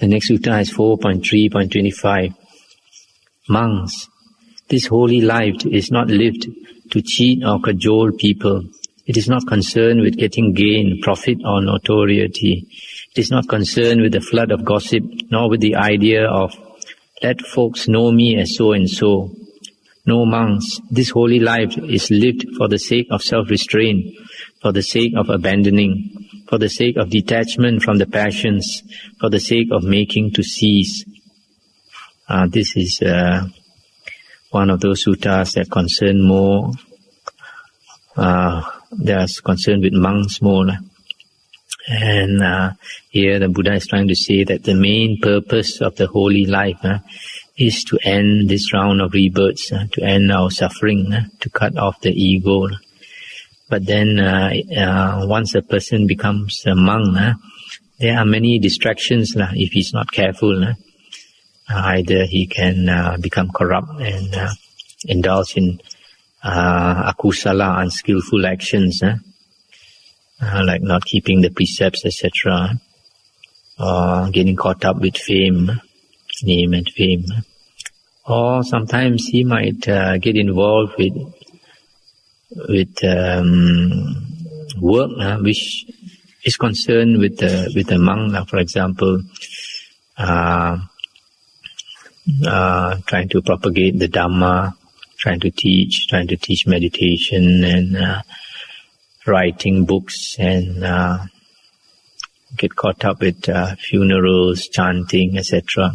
The next sutta is 4.3.25. Monks, this holy life is not lived to cheat or cajole people. It is not concerned with getting gain, profit or notoriety. It is not concerned with the flood of gossip, nor with the idea of, let folks know me as so and so. No, monks, this holy life is lived for the sake of self-restraint, for the sake of abandoning, for the sake of detachment from the passions, for the sake of making to cease. This is one of those suttas that concern more, they are concerned with monks more. And here the Buddha is trying to say that the main purpose of the holy life is to end this round of rebirths, to end our suffering, to cut off the ego. But then once a person becomes a monk, there are many distractions if he's not careful. Either he can become corrupt and indulge in akusala, unskillful actions, like not keeping the precepts, etc., or getting caught up with fame, name and fame. Or sometimes he might get involved with work which is concerned with the monk, for example, trying to propagate the Dhamma, trying to teach meditation and writing books, and get caught up with funerals, chanting, etc.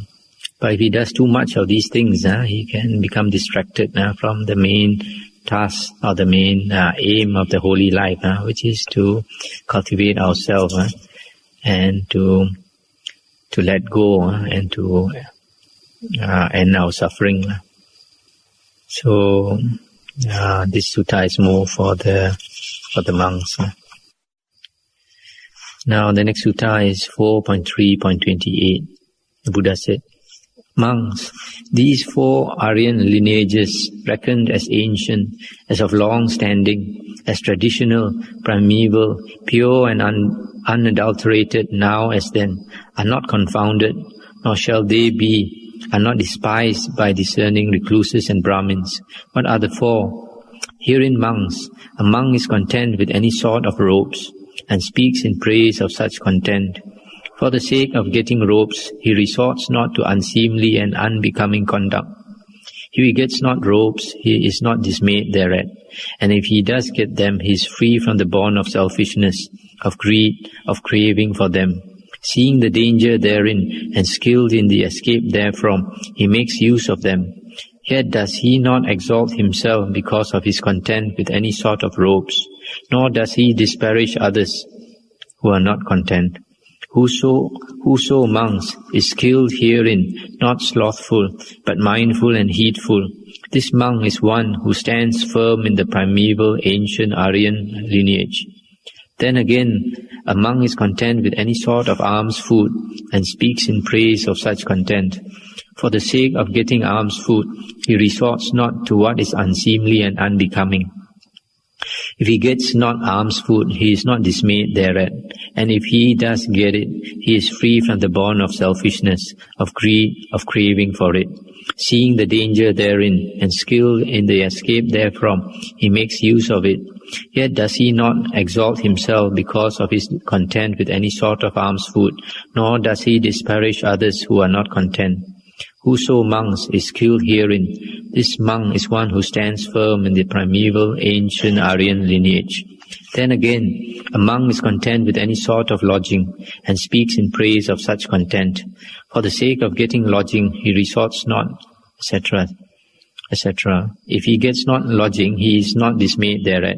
But if he does too much of these things, he can become distracted from the main task or the main aim of the holy life, which is to cultivate ourselves and to let go and to end our suffering. So this sutta is more for the monks. Now the next sutta is 4.3.28. The Buddha said, monks, these 4 Aryan lineages, reckoned as ancient, as of long standing, as traditional, primeval, pure and unadulterated now as then, are not confounded, nor shall they be, are not despised by discerning recluses and Brahmins. What are the 4? Herein, monks, a monk is content with any sort of robes, and speaks in praise of such content. For the sake of getting robes, he resorts not to unseemly and unbecoming conduct. If he gets not robes, he is not dismayed thereat. And if he does get them, he is free from the bond of selfishness, of greed, of craving for them. Seeing the danger therein, and skilled in the escape therefrom, he makes use of them. Yet does he not exalt himself because of his content with any sort of robes, nor does he disparage others who are not content. Whoso, monks, is skilled herein, not slothful, but mindful and heedful. This monk is one who stands firm in the primeval ancient Aryan lineage. Then again, a monk is content with any sort of alms food, and speaks in praise of such content. For the sake of getting alms food, he resorts not to what is unseemly and unbecoming. If he gets not alms food, he is not dismayed thereat. And if he does get it, he is free from the bond of selfishness, of greed, of craving for it. Seeing the danger therein, and skilled in the escape therefrom, he makes use of it. Yet does he not exalt himself because of his content with any sort of alms food, nor does he disparage others who are not content. Whoso, monks, is skilled herein, this monk is one who stands firm in the primeval ancient Aryan lineage. Then again, a monk is content with any sort of lodging, and speaks in praise of such content. For the sake of getting lodging, he resorts not, etc., etc. If he gets not lodging, he is not dismayed thereat.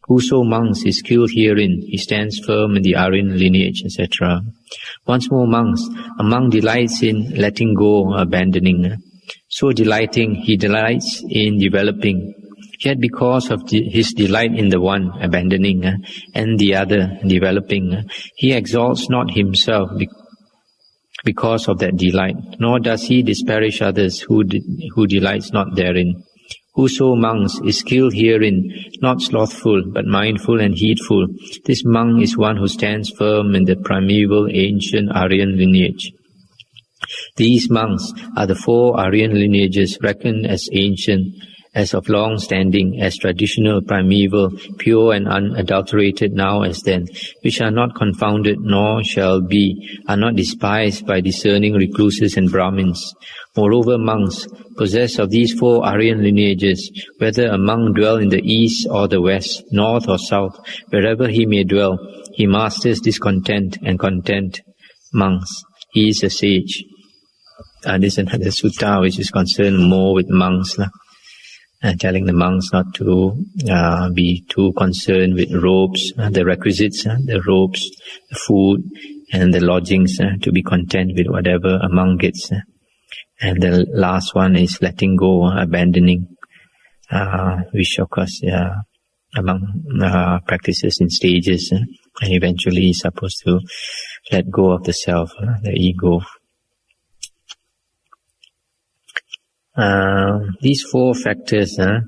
Whoso, monks, is skilled herein, he stands firm in the Aryan lineage, etc. Once more, monks, a monk delights in letting go, abandoning. So delighting, he delights in developing. Yet because of his delight in the one, abandoning, and the other, developing, he exalts not himself because of that delight, nor does he disparage others who delights not therein. Whoso, monks, is skilled herein, not slothful, but mindful and heedful, this monk is one who stands firm in the primeval ancient Aryan lineage. These monks are the 4 Aryan lineages reckoned as ancient, as of long standing, as traditional, primeval, pure and unadulterated now as then, which are not confounded nor shall be, are not despised by discerning recluses and Brahmins. Moreover, monks, possessed of these 4 Aryan lineages, whether a monk dwell in the east or the west, north or south, wherever he may dwell, he masters discontent and content monks. He is a sage. This is another sutta which is concerned more with monks, telling the monks not to be too concerned with robes, the requisites, the robes, the food, and the lodgings, to be content with whatever a monk gets. And the last one is letting go, abandoning, which of course among practices in stages, and eventually is supposed to let go of the self, the ego. These 4 factors, the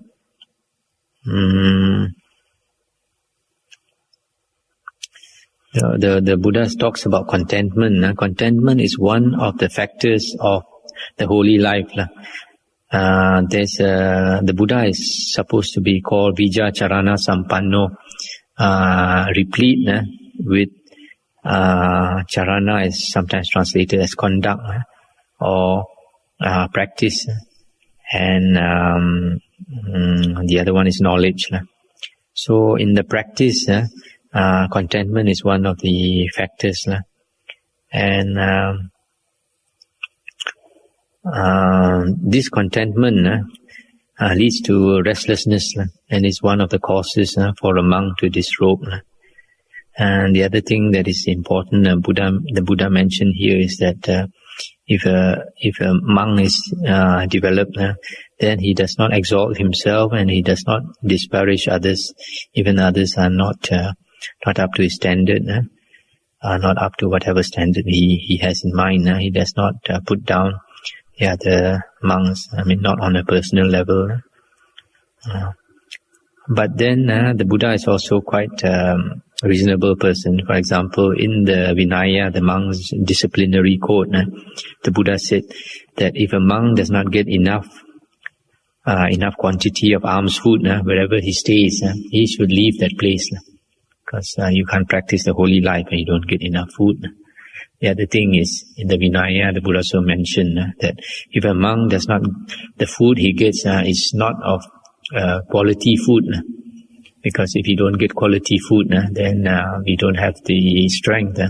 Buddha talks about contentment. Contentment is one of the factors of the holy life. The Buddha is supposed to be called Vijja Charana Sampanno, replete with Charana is sometimes translated as conduct or practice, and the other one is knowledge. So in the practice, contentment is one of the factors, and this contentment leads to restlessness, and is one of the causes for a monk to disrobe. And the other thing that is important, the Buddha mentioned here, is that if a monk is developed, then he does not exalt himself, and he does not disparage others, even others are not up to his standard, not up to whatever standard he has in mind. He does not put down the other monks, not on a personal level. But then the Buddha is also quite reasonable person. For example, in the Vinaya, the monk's disciplinary code, the Buddha said that if a monk does not get enough quantity of alms food wherever he stays, he should leave that place, because you can't practice the holy life and you don't get enough food. The other thing is, in the Vinaya, the Buddha also mentioned that if a monk does not, the food he gets is not of quality food, because if you don't get quality food, then we don't have the strength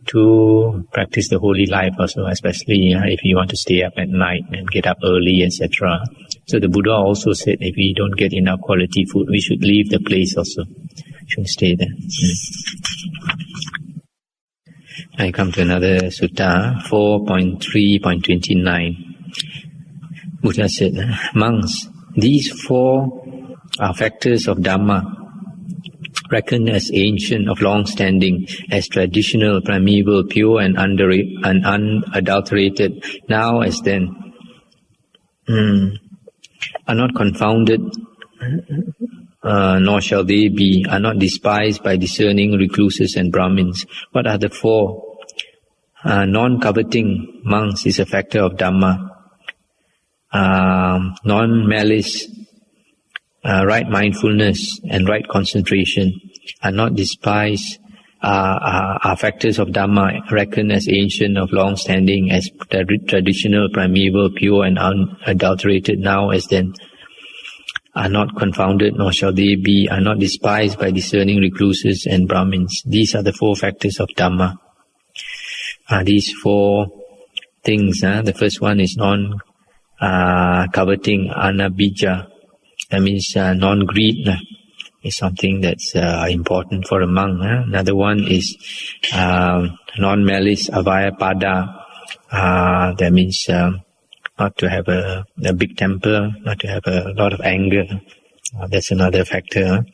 to practice the holy life also, especially if you want to stay up at night and get up early, etc. So the Buddha also said if we don't get enough quality food, we should leave the place also, shouldn't stay there. I come to another sutta, 4.3.29. Buddha said, monks, these 4 are factors of Dhamma, reckoned as ancient, of long standing, as traditional, primeval, pure and unadulterated, now as then, are not confounded, nor shall they be, are not despised by discerning recluses and Brahmins. What are the 4? Non-coveting monks is a factor of Dhamma. Non-malice, right mindfulness and right concentration are not despised, are factors of Dhamma, reckoned as ancient, of long standing, as traditional, primeval, pure and unadulterated, now as then, are not confounded, nor shall they be, are not despised by discerning recluses and Brahmins. These are the 4 factors of Dhamma. These 4 things, the first one is non-coveting, anabija. That means non-greed is something that's important for a monk. Another one is non-malice, avaya-pada. That means not to have a big temper, not to have a lot of anger. That's another factor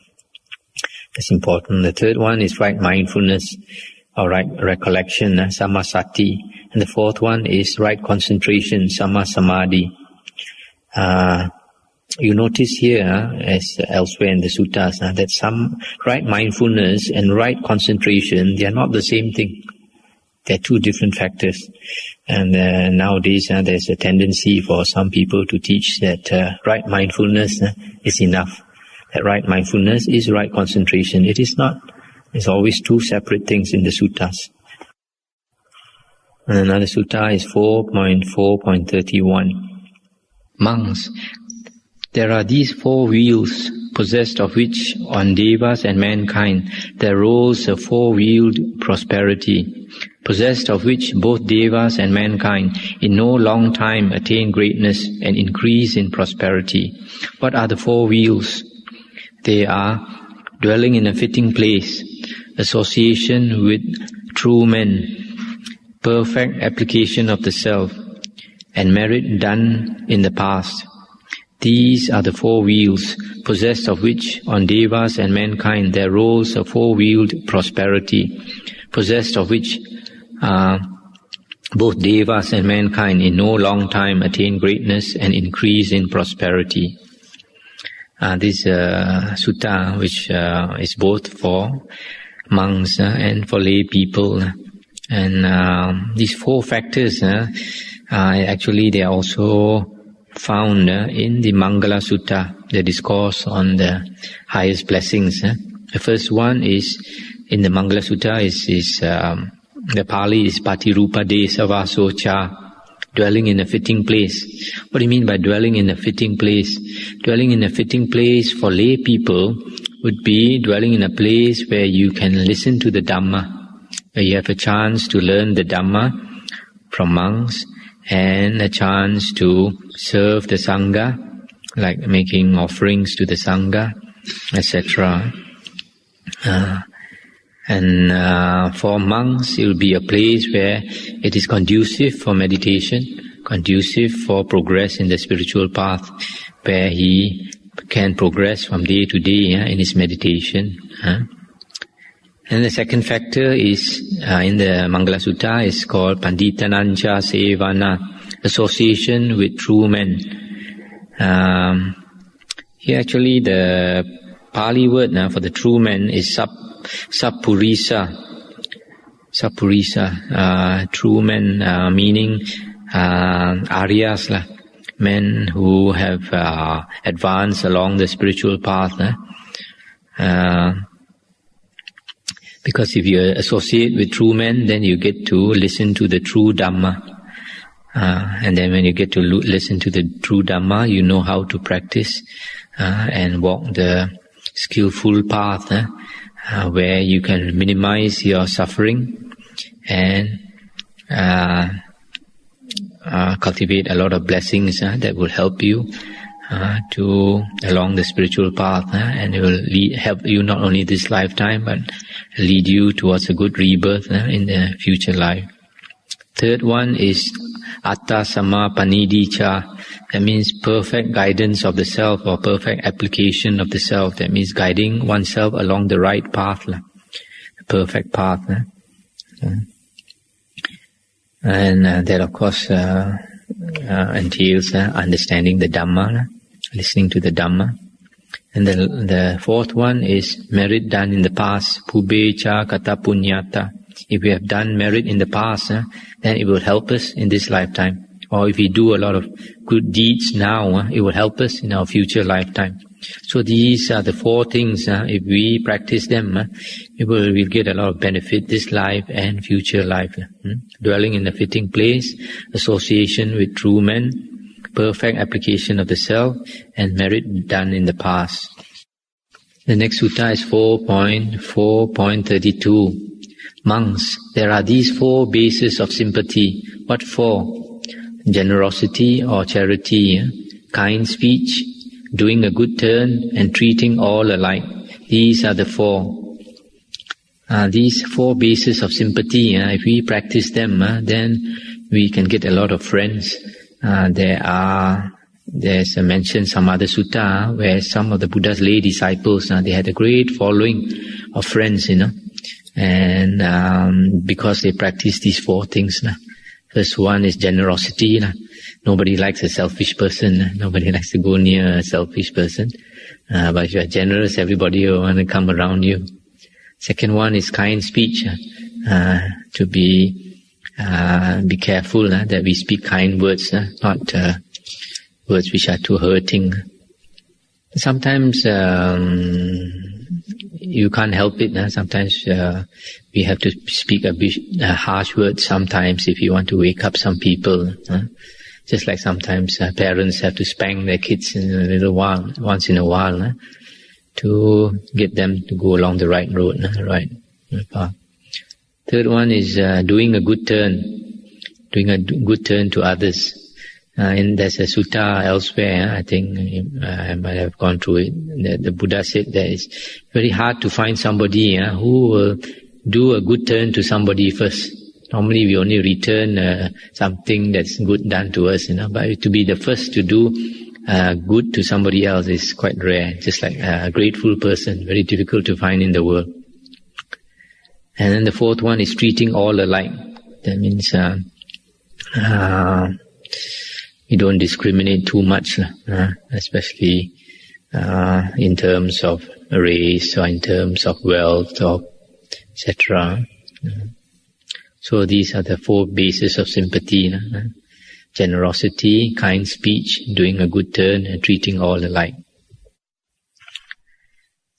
that's important. The third one is right mindfulness, or right recollection, samasati. And the 4th one is right concentration, samasamadhi. You notice here, as elsewhere in the suttas, that some right mindfulness and right concentration, they are not the same thing. They're two different factors. And nowadays there's a tendency for some people to teach that right mindfulness is enough. That right mindfulness is right concentration. It is not. It's always two separate things in the suttas. And another sutta is 4.4.31. Monks, there are these four wheels, possessed of which on devas and mankind there rolls a four-wheeled prosperity, possessed of which both devas and mankind in no long time attain greatness and increase in prosperity. What are the four wheels? They are dwelling in a fitting place, association with true men, perfect application of the self, and merit done in the past. These are the four wheels, possessed of which on devas and mankind there rolls a four-wheeled prosperity, possessed of which both devas and mankind in no long time attain greatness and increase in prosperity. This sutta, which is both for monks and for lay people. And these four factors, actually they are also found in the Mangala Sutta, the discourse on the highest blessings. The first one is in the Mangala Sutta is the Pali is Patirupa Desava Socha, dwelling in a fitting place. What do you mean by dwelling in a fitting place? Dwelling in a fitting place for lay people would be dwelling in a place where you can listen to the Dhamma, where you have a chance to learn the Dhamma from monks, and a chance to serve the Sangha, like making offerings to the Sangha, etc. And for monks, it will be a place where it is conducive for meditation, conducive for progress in the spiritual path, where he can progress from day to day in his meditation. And the second factor is in the Mangala Sutta is called Panditanancha Sevana, association with true men. Here actually the Pali word for the true men is Sappurisa. Sappurisa, true men, meaning Aryas, men who have advanced along the spiritual path. Because if you associate with true men, then you get to listen to the true Dhamma. And then when you get to listen to the true Dhamma, you know how to practice and walk the skillful path where you can minimize your suffering and cultivate a lot of blessings that will help you to along the spiritual path, and it will help you not only this lifetime but lead you towards a good rebirth in the future life. Third one is Atta Sama Panidhicha. That means perfect guidance of the self, or perfect application of the self. That means guiding oneself along the right path, the perfect path. And that of course entails understanding the Dhamma, listening to the Dhamma. And the fourth one is merit done in the past, Pubecha Kata Punyata. If we have done merit in the past, then it will help us in this lifetime. Or if we do a lot of good deeds now, it will help us in our future lifetime. So these are the four things. If we practice them, we'll get a lot of benefit this life and future life. Dwelling in a fitting place, association with true men, perfect application of the self, and merit done in the past. The next sutta is 4.4.32. Monks, there are these four bases of sympathy. What for? Generosity or charity, kind speech, doing a good turn, and treating all alike. These are the four. These four bases of sympathy, if we practice them, then we can get a lot of friends. There's a mention some other sutta where some of the Buddha's lay disciples, they had a great following of friends, and because they practice these four things. First one is generosity. Nobody likes a selfish person. Nobody likes to go near a selfish person. But if you are generous, everybody will want to come around you. Second one is kind speech. To be be careful that we speak kind words, not words which are too hurting. Sometimes you can't help it. Sometimes we have to speak a bit harsh words sometimes if you want to wake up some people. Just like sometimes parents have to spank their kids in a little while, once in a while, to get them to go along the right road, right path. Third one is doing a good turn to others. And there's a sutta elsewhere, I think I might have gone through it, that the Buddha said that it's very hard to find somebody who will do a good turn to somebody first. Normally we only return something that's good done to us, but to be the first to do good to somebody else is quite rare, just like a grateful person, very difficult to find in the world. And then the fourth one is treating all alike. That means you don't discriminate too much, especially in terms of race or in terms of wealth or etc. So these are the four bases of sympathy. Generosity, kind speech, doing a good turn, and treating all alike.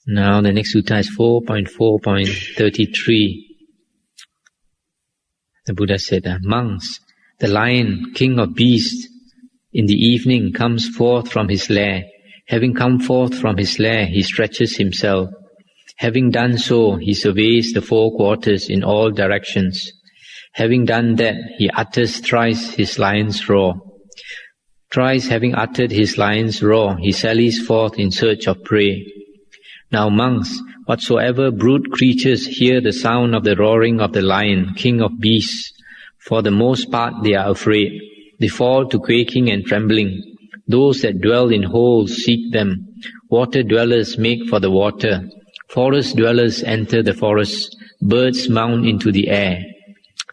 Now the next sutta is 4.4.33. The Buddha said, monks, the lion, king of beasts, in the evening comes forth from his lair. Having come forth from his lair, he stretches himself. Having done so, he surveys the four quarters in all directions. Having done that, he utters thrice his lion's roar. Thrice having uttered his lion's roar, he sallies forth in search of prey. Now monks, whatsoever brute creatures hear the sound of the roaring of the lion, king of beasts, for the most part they are afraid. They fall to quaking and trembling. Those that dwell in holes seek them. Water dwellers make for the water. Forest dwellers enter the forest. Birds mount into the air.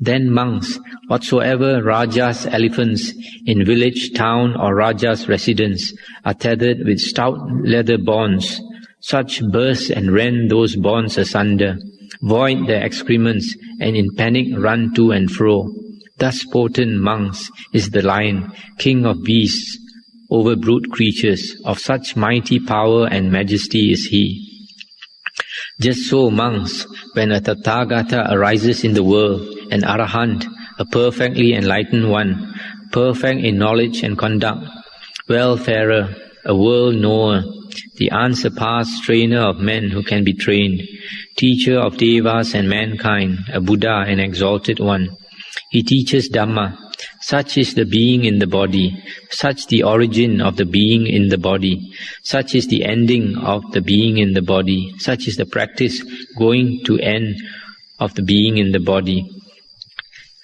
Then monks, whatsoever Raja's elephants in village, town or Raja's residence are tethered with stout leather bonds, such burst and rend those bonds asunder, void their excrements, and in panic run to and fro. Thus potent monks is the lion, king of beasts, over brute creatures. Of such mighty power and majesty is he. Just so monks, when a Tathagata arises in the world, an Arahant, a perfectly enlightened one, perfect in knowledge and conduct, well-farer, a world-knower, the unsurpassed trainer of men who can be trained, teacher of devas and mankind, a Buddha, an exalted one. He teaches Dhamma. Such is the being in the body, such the origin of the being in the body, such is the ending of the being in the body, such is the practice going to end of the being in the body.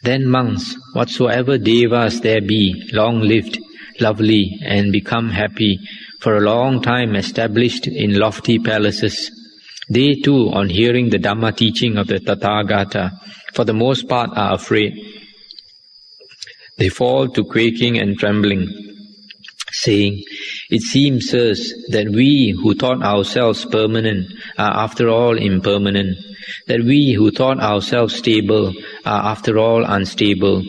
Then monks, whatsoever devas there be, long-lived, lovely, and become happy, for a long time established in lofty palaces, they too, on hearing the Dhamma teaching of the Tathagata, for the most part are afraid. They fall to quaking and trembling, saying, "It seems, sirs, that we who thought ourselves permanent are after all impermanent, that we who thought ourselves stable are after all unstable.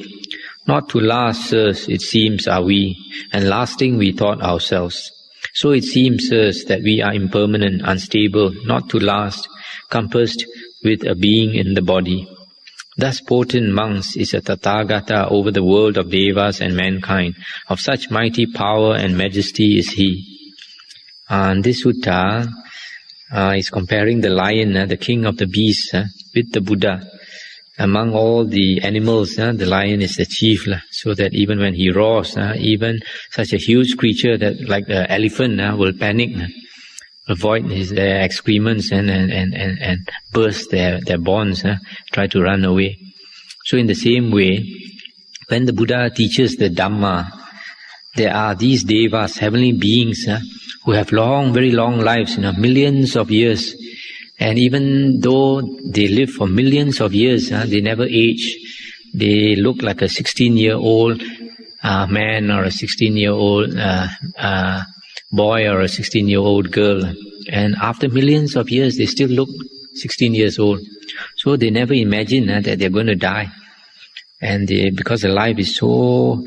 Not to last, sirs, it seems, are we, and lasting we thought ourselves. So it seems, sirs, that we are impermanent, unstable, not to last, compassed with a being in the body. Thus potent monks is a Tathagata over the world of devas and mankind. Of such mighty power and majesty is he." And this sutta is comparing the lion, the king of the beasts, with the Buddha. Among all the animals, the lion is the chief, so that even when he roars, even such a huge creature that like the elephant will panic, avoid their excrements and burst their bonds, try to run away. So in the same way, when the Buddha teaches the Dhamma, there are these devas, heavenly beings, who have long, very long lives, millions of years. And even though they live for millions of years, they never age. They look like a 16-year-old man or a 16-year-old boy or a 16-year-old girl. And after millions of years, they still look 16 years old. So they never imagine that they're going to die. And because the life is so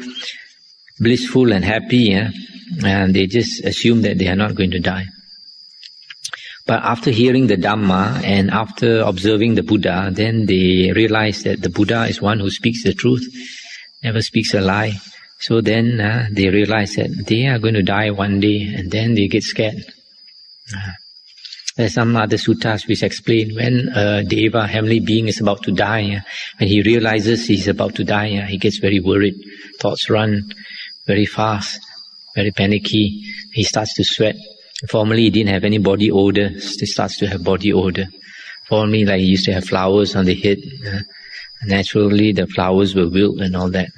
blissful and happy, and they just assume that they are not going to die. But after hearing the Dhamma and after observing the Buddha, then they realize that the Buddha is one who speaks the truth, never speaks a lie. So then they realize that they are going to die one day, and then they get scared. There's some other suttas which explain when a deva, heavenly being, is about to die, when he realizes he's about to die, he gets very worried. Thoughts run very fast, very panicky. He starts to sweat. Formerly he didn't have any body odor. He starts to have body odor. Formerly, like, he used to have flowers on the head. Naturally the flowers will wilt and all that.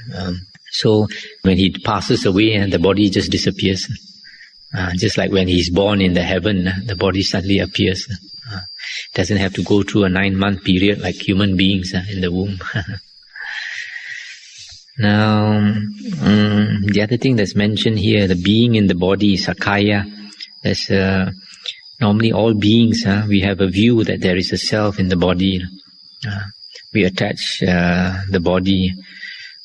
So when he passes away, and the body just disappears. Just like when he's born in the heaven, the body suddenly appears. Doesn't have to go through a 9-month period like human beings in the womb. Now, the other thing that's mentioned here, the being in the body, Sakaya. There's normally all beings, we have a view that there is a self in the body. We attach the body.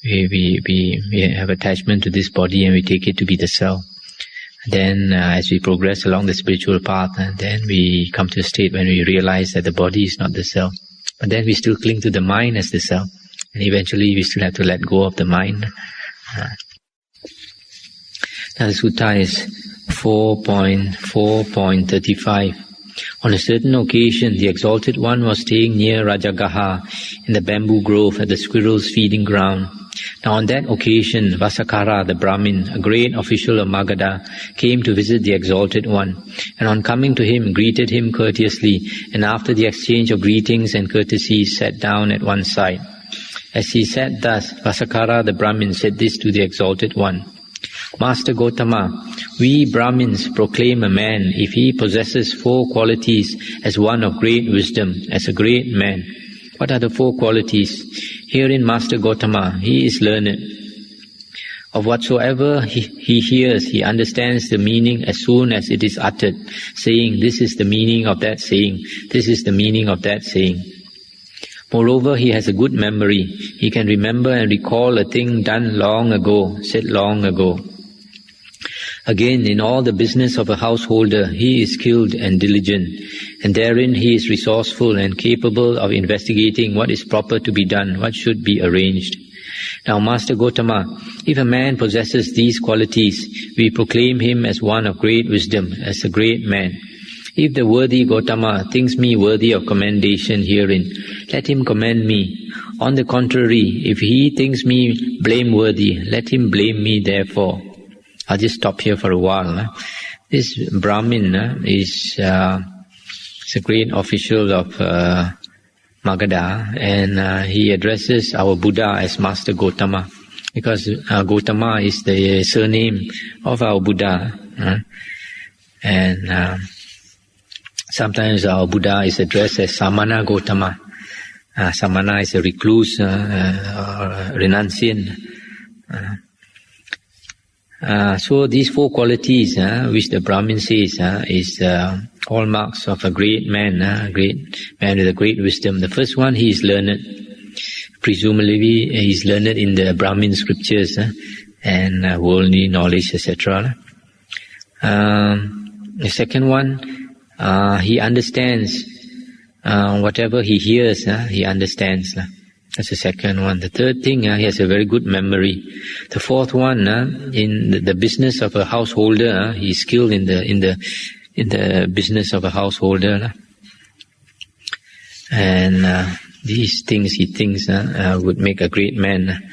We have attachment to this body, and we take it to be the self. Then as we progress along the spiritual path, then we come to a state when we realize that the body is not the self. But then we still cling to the mind as the self. And eventually we still have to let go of the mind. Now the sutta is 4.4.35. On a certain occasion, the Exalted One was staying near Rajagaha in the bamboo grove at the squirrels' feeding ground. Now on that occasion, Vasakkara, the Brahmin, a great official of Magadha, came to visit the Exalted One, and on coming to him, greeted him courteously, and after the exchange of greetings and courtesies, sat down at one side. As he sat thus, Vasakkara, the Brahmin, said this to the Exalted One: Master Gotama, we Brahmins proclaim a man if he possesses 4 qualities as one of great wisdom, as a great man. What are the 4 qualities? Herein, Master Gotama, he is learned. Of whatsoever he hears, he understands the meaning as soon as it is uttered, saying, this is the meaning of that saying, this is the meaning of that saying. Moreover, he has a good memory. He can remember and recall a thing done long ago, said long ago. Again, in all the business of a householder, he is skilled and diligent, and therein he is resourceful and capable of investigating what is proper to be done, what should be arranged. Now, Master Gotama, if a man possesses these qualities, we proclaim him as one of great wisdom, as a great man. If the worthy Gotama thinks me worthy of commendation herein, let him commend me. On the contrary, if he thinks me blameworthy, let him blame me therefore. I'll just stop here for a while. This Brahmin is a great official of Magadha, and he addresses our Buddha as Master Gotama, because Gotama is the surname of our Buddha. And sometimes our Buddha is addressed as Samana Gotama. Samana is a recluse, renunciant. So these 4 qualities, which the Brahmin says, is hallmarks of a great man with a great wisdom. The first one, he is learned. Presumably, he is learned in the Brahmin scriptures and worldly knowledge, etc. The second one, he understands whatever he hears. He understands. That's the second one. The third thing, he has a very good memory. The fourth one, in the business of a householder, he is skilled in the business of a householder. And these things he thinks would make a great man.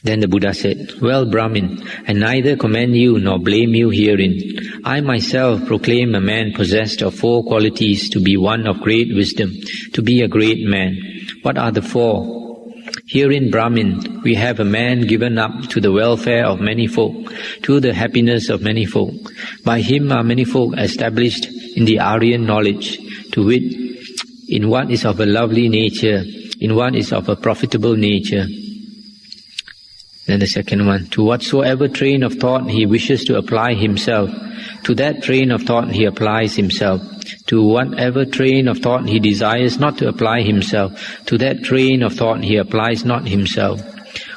Then the Buddha said, well, Brahmin, I neither commend you nor blame you herein. I myself proclaim a man possessed of 4 qualities to be one of great wisdom, to be a great man. What are the 4? Herein, Brahmin, we have a man given up to the welfare of many folk, to the happiness of many folk. By him are many folk established in the Aryan knowledge, to wit, in what is of a lovely nature, in what is of a profitable nature. Then the second one, to whatsoever train of thought he wishes to apply himself, to that train of thought he applies himself. To whatever train of thought he desires not to apply himself, to that train of thought he applies not himself.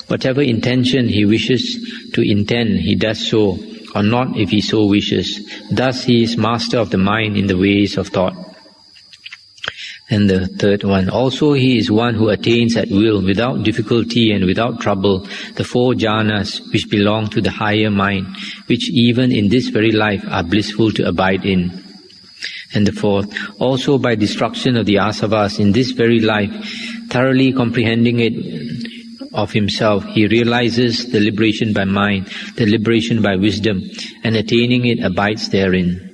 Whatever intention he wishes to intend, he does so, or not if he so wishes. Thus he is master of the mind in the ways of thought. And the third one, also he is one who attains at will, without difficulty and without trouble, the 4 jhanas which belong to the higher mind, which even in this very life are blissful to abide in. And the fourth, also by destruction of the asavas in this very life, thoroughly comprehending it of himself, he realizes the liberation by mind, the liberation by wisdom, and attaining it abides therein.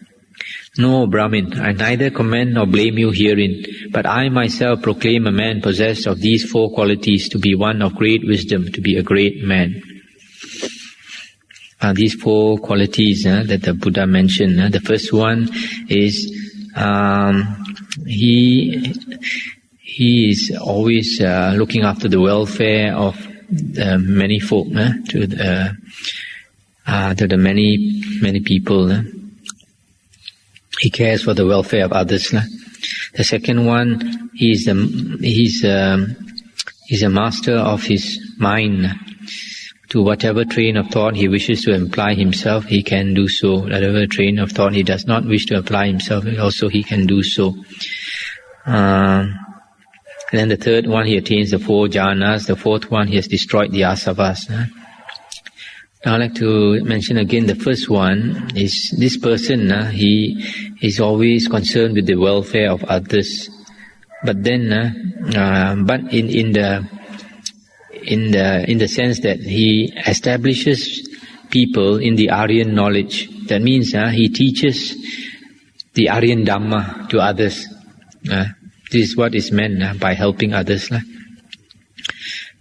No, Brahmin, I neither commend nor blame you herein, but I myself proclaim a man possessed of these 4 qualities to be one of great wisdom, to be a great man. These 4 qualities that the Buddha mentioned. The first one is he is always looking after the welfare of many folk, to the many people. He cares for the welfare of others. The second one, he's a master of his mind. To whatever train of thought he wishes to apply himself, he can do so. Whatever train of thought he does not wish to apply himself, also he can do so. And then the third one, he attains the 4 jhanas. The fourth one, he has destroyed the asavas. Now I'd like to mention again the first one is this person, he is always concerned with the welfare of others. But then, but in the sense that he establishes people in the Aryan knowledge. That means he teaches the Aryan Dhamma to others. This is what is meant by helping others.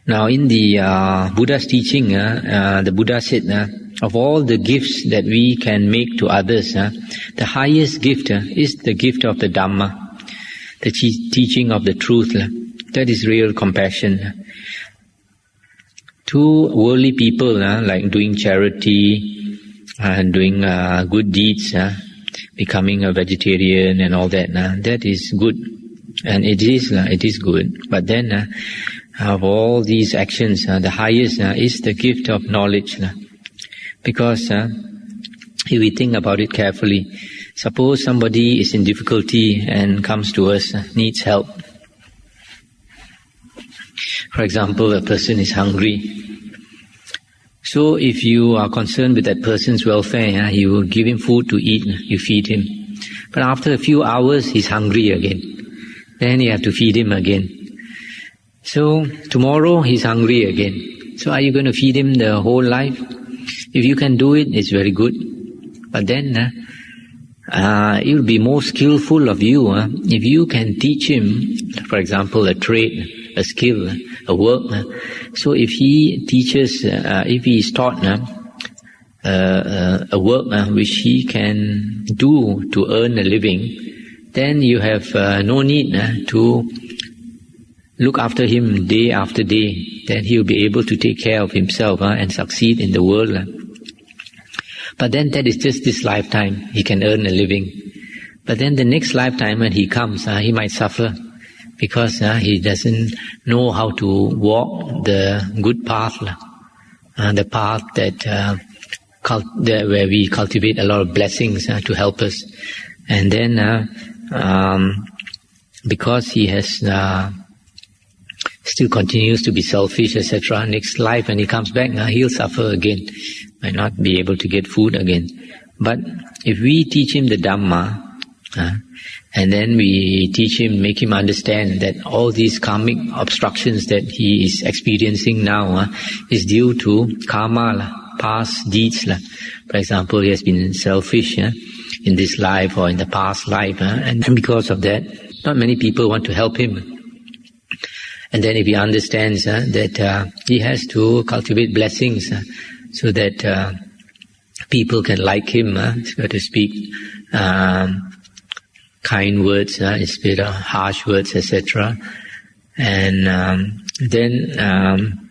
Now in the Buddha's teaching, the Buddha said, of all the gifts that we can make to others, the highest gift is the gift of the Dhamma, the teaching of the truth. That is real compassion. To worldly people, like doing charity, doing good deeds, becoming a vegetarian and all that, that is good. And it is good. But then, of all these actions, the highest is the gift of knowledge. Because if we think about it carefully, suppose somebody is in difficulty and comes to us, needs help. For example, a person is hungry. So if you are concerned with that person's welfare, you will give him food to eat, you feed him. But after a few hours, he's hungry again. Then you have to feed him again. So tomorrow he's hungry again. So are you going to feed him the whole life? If you can do it, it's very good. But then it will be more skillful of you if you can teach him, for example, a trade, a skill, a work. So if he teaches, if he is taught a work which he can do to earn a living, then you have no need to look after him day after day. Then he will be able to take care of himself and succeed in the world. But then that is just this lifetime. He can earn a living. But then the next lifetime when he comes, he might suffer because he doesn't know how to walk the good path, the path that where we cultivate a lot of blessings to help us. And then because he has still continues to be selfish, etc. Next life when he comes back, he'll suffer again, might not be able to get food again. But if we teach him the Dhamma, and then we teach him, make him understand that all these karmic obstructions that he is experiencing now is due to karma, past deeds. For example, he has been selfish in this life or in the past life, and because of that, not many people want to help him. And then if he understands that he has to cultivate blessings so that people can like him, so to speak, kind words instead of harsh words, etc. And then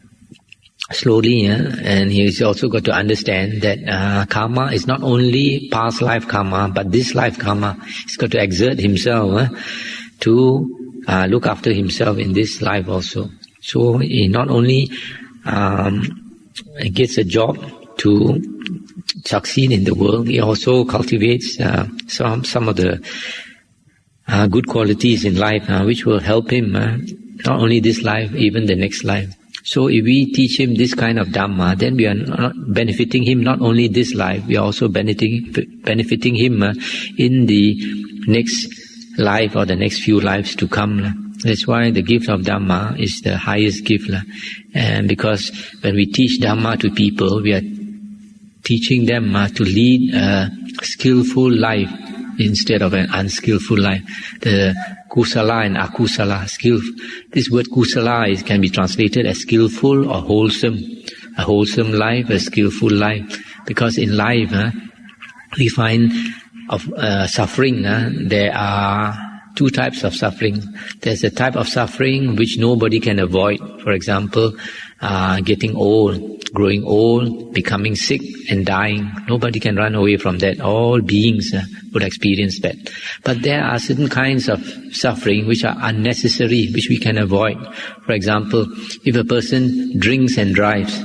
slowly, and he's also got to understand that karma is not only past life karma, but this life karma. He's got to exert himself to look after himself in this life also. So he not only gets a job to succeed in the world, he also cultivates some of the good qualities in life, which will help him not only this life, even the next life. So if we teach him this kind of Dhamma, then we are not benefiting him not only this life, we are also benefiting him in the next life or the next few lives to come. That's why the gift of Dhamma is the highest gift. And because when we teach Dhamma to people, we are teaching them to lead a skillful life instead of an unskillful life. The kusala and akusala, this word kusala can be translated as skillful or wholesome. A wholesome life, a skillful life. Because in life, we find of suffering, there are two types of suffering. There's a type of suffering which nobody can avoid. For example, getting old, growing old, becoming sick and dying. Nobody can run away from that. All beings would experience that. But there are certain kinds of suffering which are unnecessary, which we can avoid. For example, if a person drinks and drives,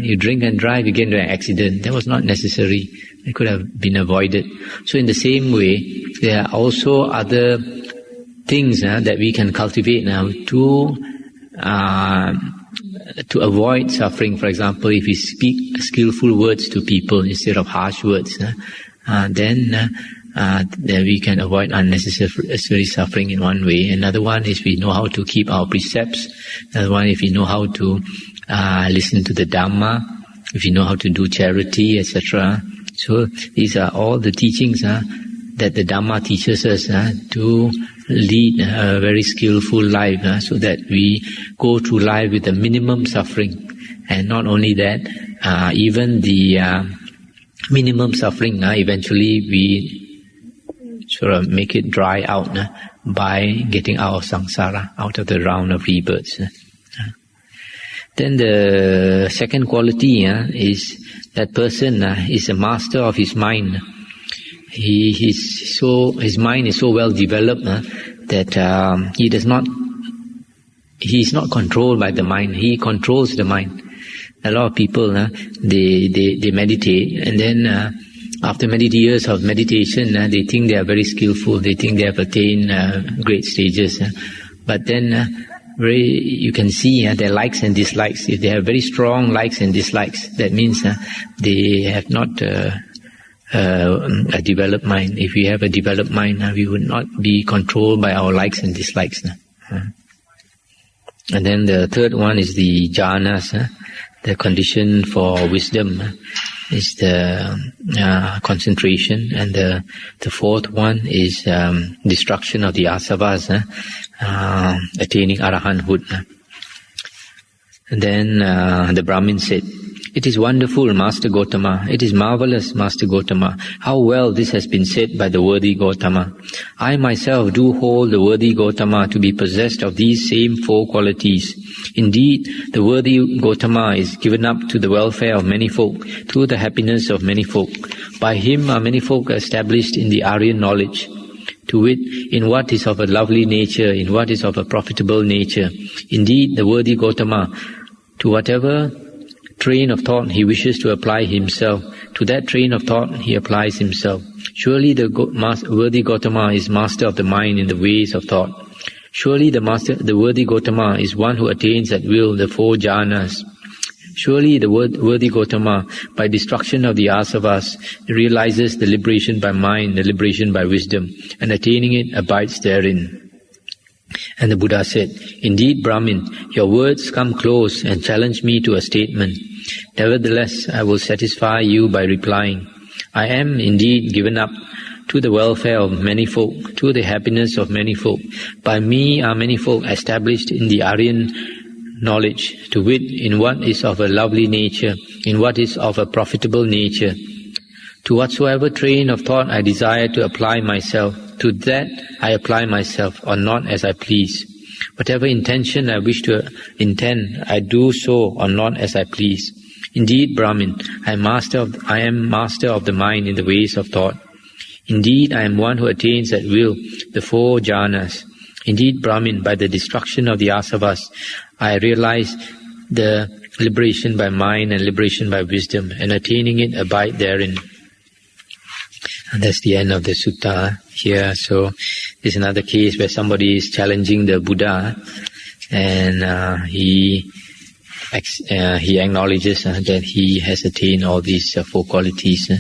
you drink and drive, you get into an accident. That was not necessary. It could have been avoided. So in the same way, there are also other things that we can cultivate now to avoid suffering. For example, if we speak skillful words to people instead of harsh words, then we can avoid unnecessary suffering in one way. Another one is we know how to keep our precepts. Another one, if we know how to listen to the Dhamma, if you know how to do charity, etc. So these are all the teachings that the Dhamma teaches us to lead a very skillful life, so that we go through life with the minimum suffering. And not only that, even the minimum suffering, eventually we sort of make it dry out by getting out of samsara, out of the round of rebirths. Then the second quality is that person is a master of his mind. His mind is so well developed that he is not controlled by the mind. He controls the mind. A lot of people they meditate, and then after many years of meditation, they think they are very skillful. They think they have attained great stages, but then you can see their likes and dislikes. If they have very strong likes and dislikes, that means they have not a developed mind. If we have a developed mind, we would not be controlled by our likes and dislikes. And then the third one is the jhanas, the condition for wisdom is the concentration, and the fourth one is destruction of the asavas, attaining arahanthood. And then the Brahmin said, "It is wonderful, Master Gotama. It is marvelous, Master Gotama. How well this has been said by the worthy Gotama. I myself do hold the worthy Gotama to be possessed of these same four qualities. Indeed, the worthy Gotama is given up to the welfare of many folk, to the happiness of many folk. By him are many folk established in the Aryan knowledge, to wit, in what is of a lovely nature, in what is of a profitable nature. Indeed, the worthy Gotama, to whatever train of thought he wishes to apply himself, to that train of thought he applies himself. Surely the worthy Gotama is master of the mind in the ways of thought. Surely the worthy Gotama is one who attains at will the four jhanas. Surely the worthy Gotama, by destruction of the asavas, realizes the liberation by mind, the liberation by wisdom, and attaining it abides therein." And the Buddha said, "Indeed, Brahmin, your words come close and challenge me to a statement. Nevertheless, I will satisfy you by replying. I am indeed given up to the welfare of many folk, to the happiness of many folk. By me are many folk established in the Aryan knowledge, to wit, in what is of a lovely nature, in what is of a profitable nature. To whatsoever train of thought I desire to apply myself, to that I apply myself, or not as I please. Whatever intention I wish to intend, I do so or not as I please. Indeed, Brahmin, I am master of the mind in the ways of thought. Indeed, I am one who attains at will the 4 jhanas. Indeed, Brahmin, by the destruction of the asavas, I realize the liberation by mind and liberation by wisdom, and attaining it, abide therein. And that's the end of the sutta here. So there's another case where somebody is challenging the Buddha, and he acknowledges that he has attained all these 4 qualities.